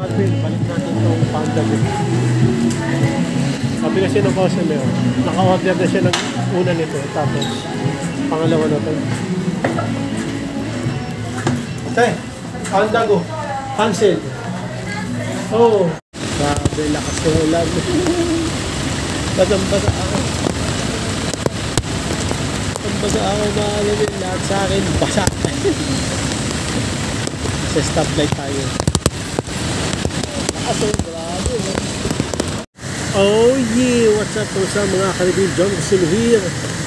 Alvin, balik natin itong Panda Beef. Sabi na siya ng customer, naka-order na siya ng una nito, tapos pangalawa na ito. Okay, Panda go. Cancel. Oh, sabi, lakas ng ulan. Badang-bada ako. Badang-bada ako, mga Alvin. Lahat sa akin, basa. Sa stoplight tayo. Oh yeah! What's up po sa mga Caribbean? John Casil here.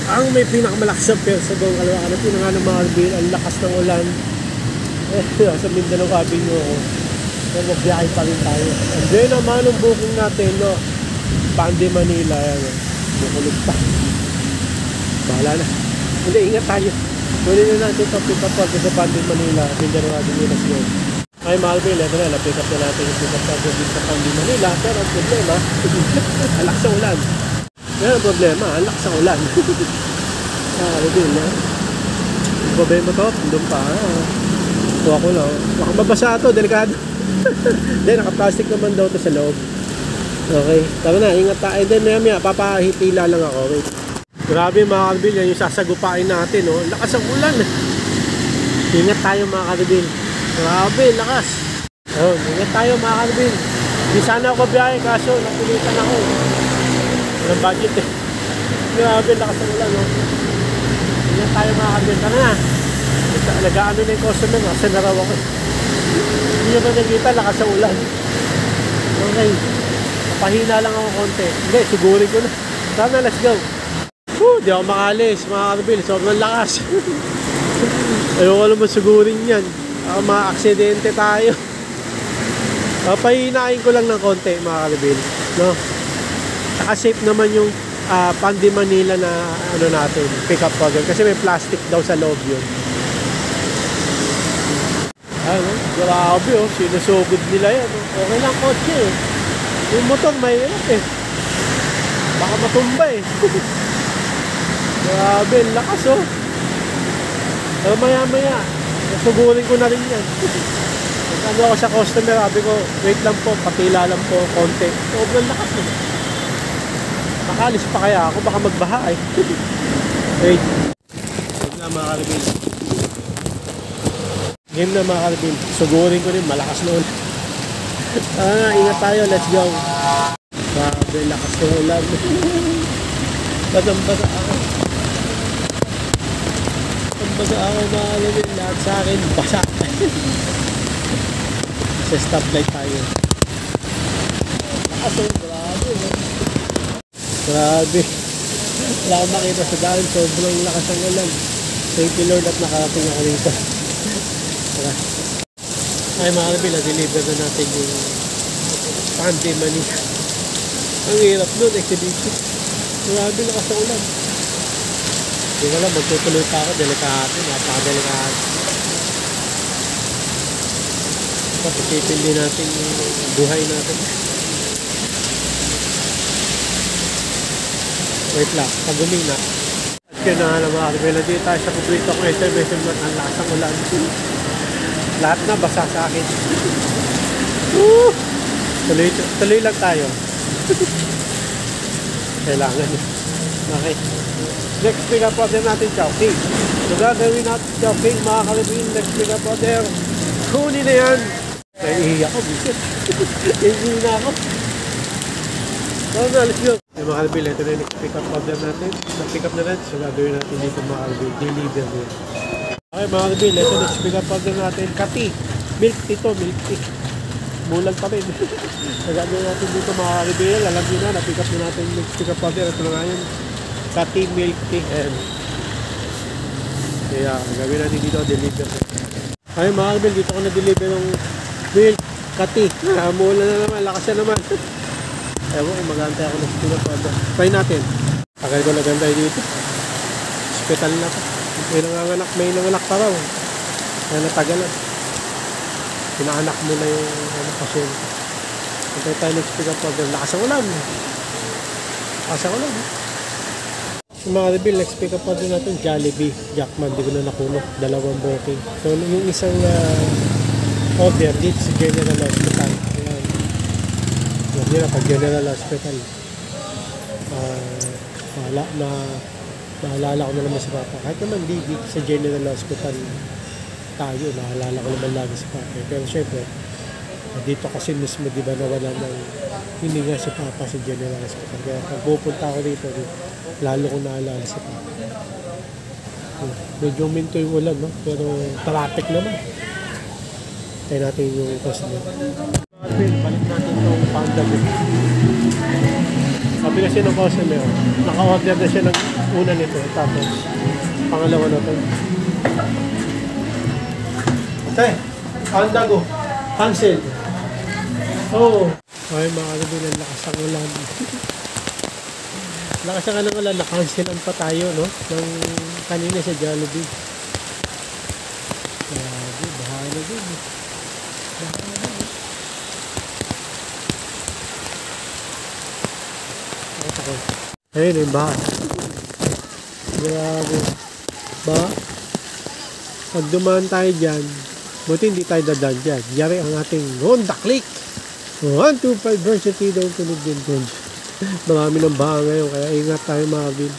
Ang may pinakamalakas sa persa buong Kalawakan. Ito na nga ng mga Caribbean. Ang lakas ng ulan. Sa Mindanao Avenue ako. Pero magbiyahe pa rin tayo. And then naman ang booking natin, no? Pandi Manila. Yan, no? Bukulog pa. Bahala na. Hindi, ingat tayo. Kunin na natin ito. Pick up sa Pandi Manila. Mindanao Avenue na siya. Ay, Malvin, ito na, na-pick up na natin yung pick up sa Pandi Manila. Pero ang problema, ang lakas ng ulan. Pero ang problema, ang lakas ng ulan. Malvin, ha? Yung problema to, doon pa, ha? Ito ako lang. Baka mabasa ito, delikado. Then, naka-plastic naman daw ito sa loob. Okay, tara na, ingat tayo. And then, maya-maya, papahitila lang ako. Wait. Grabe, mga Caribbean, yan yung sasagupain natin, no? Lakas ng ulan. Ingat tayo, mga Caribbean. Grabe, lakas. Oh, ingat tayo mga Caribbean. Hindi sana ako biyahe kaso napilitan ako. Walang budget eh. Grabe, lakas ng ulan. Oh. Ingat tayo mga Caribbean. Tara na. Nag-aano na yung customer. Kasi naraw ako. Hindi nyo ba nakita, lakas ng ulan. Okay. Napahina lang ako konti. Hindi, sigurin ko na. Tara na, let's go. Di ako makalis mga Caribbean. Sobrang lakas. Ayoko naman sigurin yan. Ma-aksidente tayo. Pahinain ko lang ng konti mga Caribbean, no? Saka safe naman yung Pandi Manila na ano natin, pick up program kasi may plastic daw sa loob yun. Ano, grabe oh, sinusugod nila yan. Okay lang kotse eh. Yung motor may eh. Baka matumba eh. Grabe, lakas oh. Pero maya-maya sugurin ko na rin yan. Ano ako sa customer, sabi ko, wait lang po, patila lang po, konti. Sobrang lakas eh. Makalis pa kaya ako, baka magbaha eh. Wait. Wait na mga Caribbean. Game na mga Caribbean. Sugurin ko rin, malakas na ulan. Ingat tayo, let's go. Grabe, lakas ng ulan. Badang-bada ako. Basa ako mga Alvin, lahat sa akin, basa. Sa stoplight tayo. Lakas oh, grabe. Grabe. Wala akong makita sa daan, sobrang lakas ang ulan. Thank you Lord at nakarating ako rito. Tara. Ay mga Alvin, na-deliver na natin yung Pandi Manila. Ang hirap nun, exhibition. Grabe, lakas ang ulan. Hindi ko lang, magtutuloy pa ako, delikado, napaka-delikado. Isipin din natin yung buhay natin. Wait lang, pag umina. At yun na nga lang mga Caribbean, dito tayo sa paborito ko SMS, ang lasang ulan. Lahat na basa sa akin. Tuloy lang tayo. Kailangan eh. Okay. Next pick up order natin, Chowking. So gagawin natin Chowking, mga Caribbean. Next pick up order. Kunin na yan. Nahihiya ko, bisit. Nahihiya na ako. So na, let's go. Mga Caribbean, ito na yung next pick up order natin. Nag-pick up na natin. So gagawin natin dito mga Caribbean. Deliver na yan. Okay mga Caribbean, ito next pick up order natin. Kati. Milk tea to, milk tea. Bulag pa rin. So gagawin natin dito mga Caribbean. Alam nyo na, na-pick up na natin yung next pick up order. Ito na nga yun. Kati milk tea and kaya gagawin natin dito deliver. Ay mga Caribbean, dito ko na-deliver ng milk Kati. Mula na naman, lakas na naman. Ewan kung mag-aantay ako ng pinapado. Try natin. Tagal ko nagantay dito. Hospital na to. May nanganak pa raw. Kaya natagalan. Pinaanak mo na yung pasyente. Antay tayo ng pinapado. Lakas ang ulan. Lakas ang ulan. Mga Caribbean, next pick up pa din natin Jollibee, Jackman, di ko na nakuno, dalawang booking. So yung isang order dito sa General Hospital, Hindi na pag General Hospital. Naalala ko na naman si Papa. Kahit naman di sa General Hospital tayo, naalala ko naman lagi si Papa. Pero syempre, dito kasi mismo, di ba, nawala ng hininga si Papa sa General Hospital. Kaya pag pupunta ako dito, lalo ko naalala si Papa. Medyo minto yung ulan, no? Pero traffic naman. Tayo natin yung customer. Balik natin itong Panda Book. Sabi kasi ng customer, naka-order na siya ng una nito. Tapos, pangalawa na ito. Okay, Panda Go. Cancel. Oo. Okay, mga kalabin, ang lakas ang ulan. Lakas ang ulan, na-cancelan pa tayo, no? Ng kanina sa Jollibee. Grabe, bahala din. Ayun yung baha. Grabe. Baha. Pag dumaan tayo dyan, buti hindi tayo dadaan dyan. Yari ang ating Honda Click. 125 version daw tunog din dun. Marami ng baha ngayon, kaya ingat tayo mga kabin.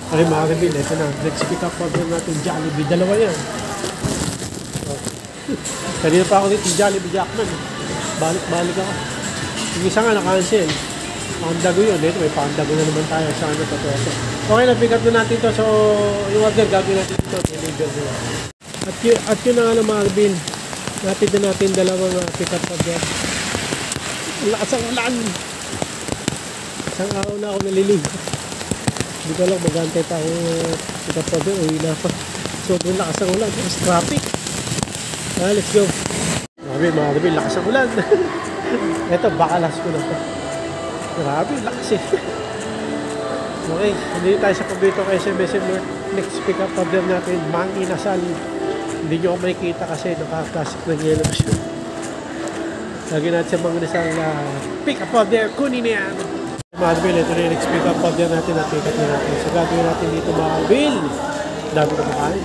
Okay mga kabin, ito na. Let's pick up order natin Jollibee. Dalawa yan. Kanina pa ako dito, Jollibee Jackman. Balik-balik ako. Yung isa nga na-cancel. Pandago yun. Dito may pandago na naman tayo. Saan na totoo. Okay na, pick up na natin to. So, yung order, gagawin natin ito. At yun na nga ng mga kabin. Natin na natin dalawang pick up order. Lakas ang ulan. Isang araw na ako naliligo. Hindi ko lang magantay pa ako pick up order. Uwi na ako. Sobrang lakas ang ulan. There's traffic. Let's go. Mga kabin, lakas ang ulan. Ito, bakalas ko na ito. Grabe, lakas eh. Okay, hindi tayo sa paborito kay SM next pick up order natin, Mang Inasal. Hindi nyo ako makikita kasi naka-plastic ng yellow siya. Lagi natin sa Mang Inasal pick up order, kunin na yan. Mga Bill, ito na yung next pick up order natin at pick up na natin. So gagawin natin dito mga Bill. Dami na makain.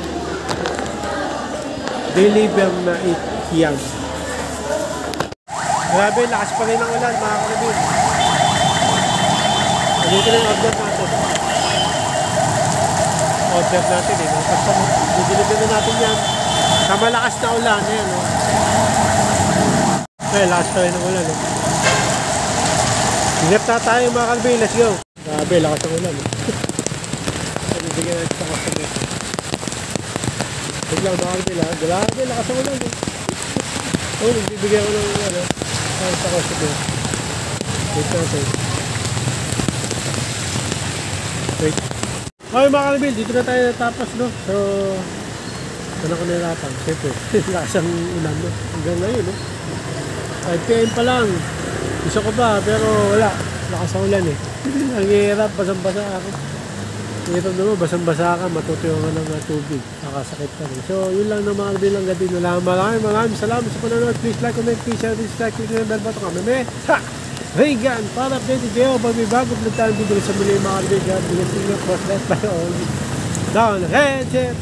Deliver na yan. Grabe, lakas pa rin ang ulan mga Bill. Dito na yung order natin. Order natin eh. Didiligan na natin yan. Sa malakas na ulan. Ayan o. Eh, lakas pa rin ang ulan o. Ingat na tayo mga kalbi. Let's go. Grabe, lakas ng ulan o. Bibigyan natin sa customer. Biglang mga kalbi lang. Grabe, lakas ng ulan o. Oo, nagbibigyan ko ng ano. Sa customer. Wait natin. Wait. Okay mga kalbil, dito na tayo natapos, no? So, saan ako nahirapan? Siyempre, lakas ang ulan, no? Hanggang ngayon, no? 5 PM pa lang. Gusto ko pa, pero wala. Lakas ang ulan, eh. Ang hirap, basang-basa ako. Hirap naman, basang-basa ka, matutuyo ka ng tubig. Nakasakit ka rin. So, yun lang ng mga kalbil lang gabi. Maraming salamat sa panonood. Please like, comment, please share, dislike, click na yung bell button kami. Ha! Regan, para updated kayo pag may bagong na tayong bibili sa muli mga kalbi. God bless you, God bless by all. Down, headset!